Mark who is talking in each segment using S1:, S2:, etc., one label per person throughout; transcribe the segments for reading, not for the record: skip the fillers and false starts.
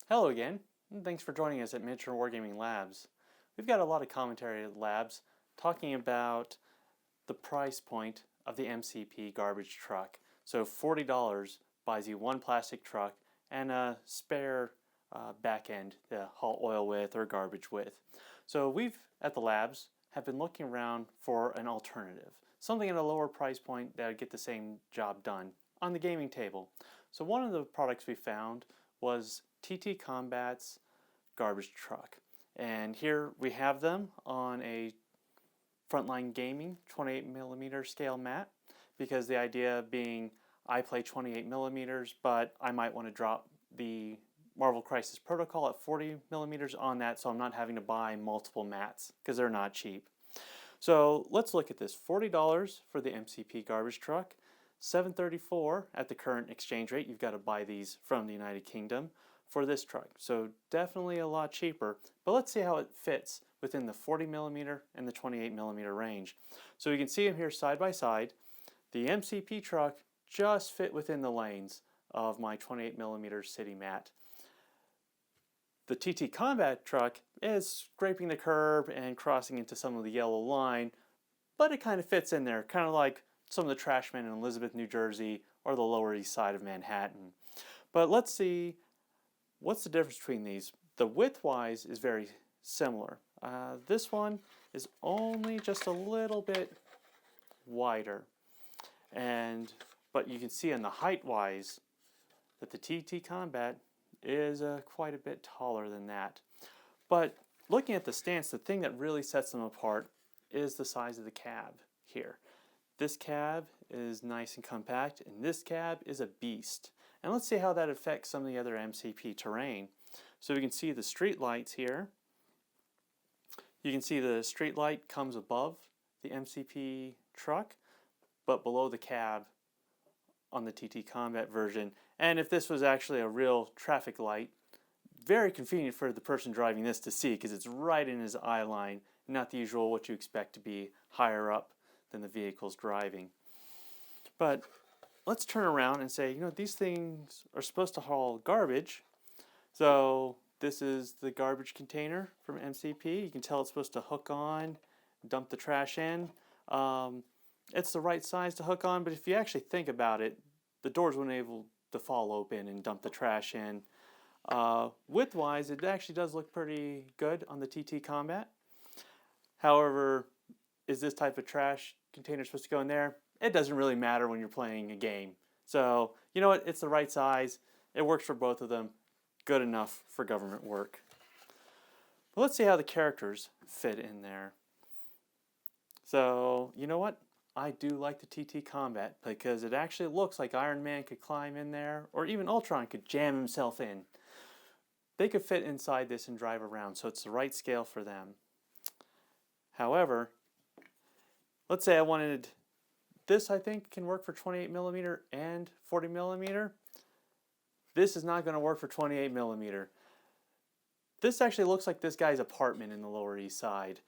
S1: Hello again, and thanks for joining us at Miniature Wargaming Labs. We've got a lot of commentary at Labs talking about the price point of the MCP garbage truck. So $40 buys you one plastic truck and a spare back end to haul oil with or garbage with. So we've, at the Labs, have been looking around for an alternative, something at a lower price point that would get the same job done on the gaming table. So one of the products we found was TT Combat's garbage truck. And here we have them on a Frontline Gaming 28 millimeter scale mat, because the idea being I play 28 millimeters, but I might want to drop the Marvel Crisis Protocol at 40 millimeters on that, so I'm not having to buy multiple mats because they're not cheap. So let's look at this. $40 for the MCP garbage truck, $734 at the current exchange rate. You've got to buy these from the United Kingdom for this truck. So definitely a lot cheaper, but let's see how it fits within the 40 millimeter and the 28 millimeter range. So you can see them here side by side. The MCP truck just fit within the lanes of my 28 millimeter city mat. The TT Combat truck is scraping the curb and crossing into some of the yellow line, but it kind of fits in there, kind of like some of the trash men in Elizabeth, New Jersey, or the Lower East Side of Manhattan. But let's see, what's the difference between these? The width-wise is very similar. This one is only just a little bit wider, but you can see on the height-wise that the TT Combat is quite a bit taller than that. But looking at the stance, the thing that really sets them apart is the size of the cab here. This cab is nice and compact, and this cab is a beast. And let's see how that affects some of the other MCP terrain. So we can see the street lights here. You can see the street light comes above the MCP truck, but below the cab on the TT Combat version. And if this was actually a real traffic light, very convenient for the person driving this to see, because it's right in his eye line, not the usual what you expect to be higher up than the vehicle's driving. But let's turn around and say, these things are supposed to haul garbage. So this is the garbage container from MCP. You can tell it's supposed to hook on, dump the trash in. It's the right size to hook on, but if you actually think about it, the doors wouldn't be able to fall open and dump the trash in. Width-wise, it actually does look pretty good on the TT Combat. However, is this type of trash container supposed to go in there? It doesn't really matter when you're playing a game. So, you know what? It's the right size. It works for both of them. Good enough for government work. But let's see how the characters fit in there. So, you know what? I do like the TT Combat because it actually looks like Iron Man could climb in there, or even Ultron could jam himself in. They could fit inside this and drive around, so it's the right scale for them. However, let's say I wanted this, I think can work for 28 millimeter and 40 millimeter. This is not going to work for 28 millimeter. This actually looks like this guy's apartment in the Lower East Side.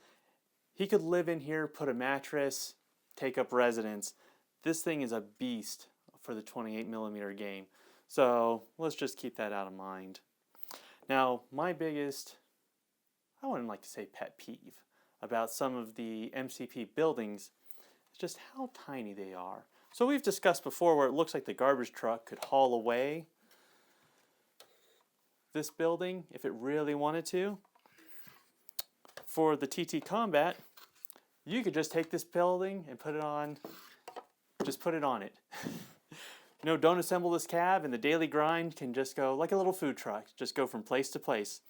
S1: He could live in here, put a mattress, take up residence. This thing is a beast for the 28 millimeter game. So let's just keep that out of mind. Now, my biggest, I wouldn't like to say pet peeve, about some of the MCP buildings is just how tiny they are. So we've discussed before where it looks like the garbage truck could haul away this building if it really wanted to. For the TT Combat, you could just take this building and put it on it. No, don't assemble this cab, and the daily grind can just go like a little food truck, just go from place to place.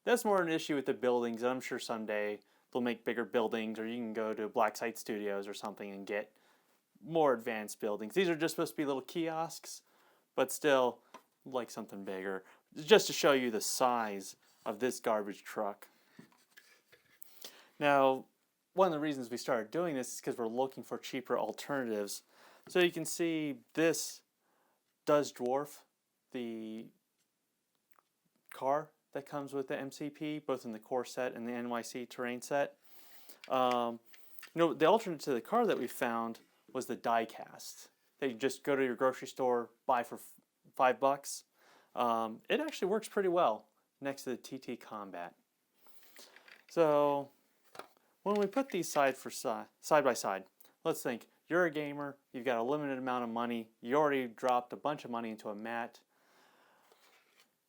S1: That's more an issue with the buildings. I'm sure someday they'll make bigger buildings, or you can go to Black Site Studios or something and get more advanced buildings. These are just supposed to be little kiosks, but still like something bigger, just to show you the size of this garbage truck. Now, one of the reasons we started doing this is because we're looking for cheaper alternatives. So you can see this does dwarf the car that comes with the MCP, both in the core set and the NYC terrain set. The alternate to the car that we found was the die cast. They just go to your grocery store, buy for $5. It actually works pretty well. next to the TT Combat. So when we put these side by side, let's think, you're a gamer, you've got a limited amount of money, you already dropped a bunch of money into a mat,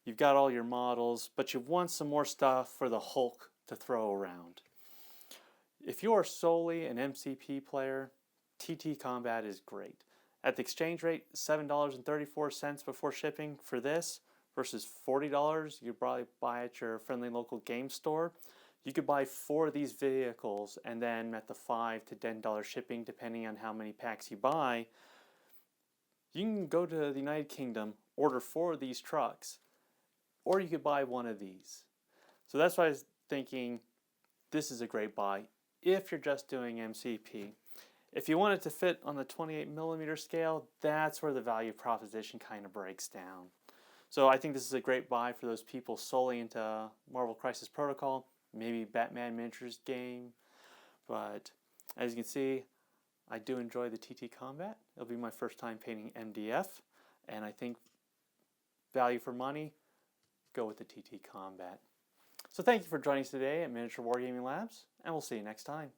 S1: you've got all your models, but you want some more stuff for the Hulk to throw around. If you are solely an MCP player, TT Combat is great. At the exchange rate, $7.34 before shipping for this versus $40 you probably buy at your friendly local game store. You could buy 4 of these vehicles, and then at the $5 to $10 shipping, depending on how many packs you buy, you can go to the United Kingdom, order 4 of these trucks, or you could buy 1 of these. So that's why I was thinking this is a great buy if you're just doing MCP. If you want it to fit on the 28mm scale, that's where the value proposition kind of breaks down. So I think this is a great buy for those people solely into Marvel Crisis Protocol, maybe Batman Miniatures game. But as you can see, I do enjoy the TT Combat. It'll be my first time painting MDF, and I think value for money, go with the TT Combat. So thank you for joining us today at Miniature Wargaming Labs, and we'll see you next time.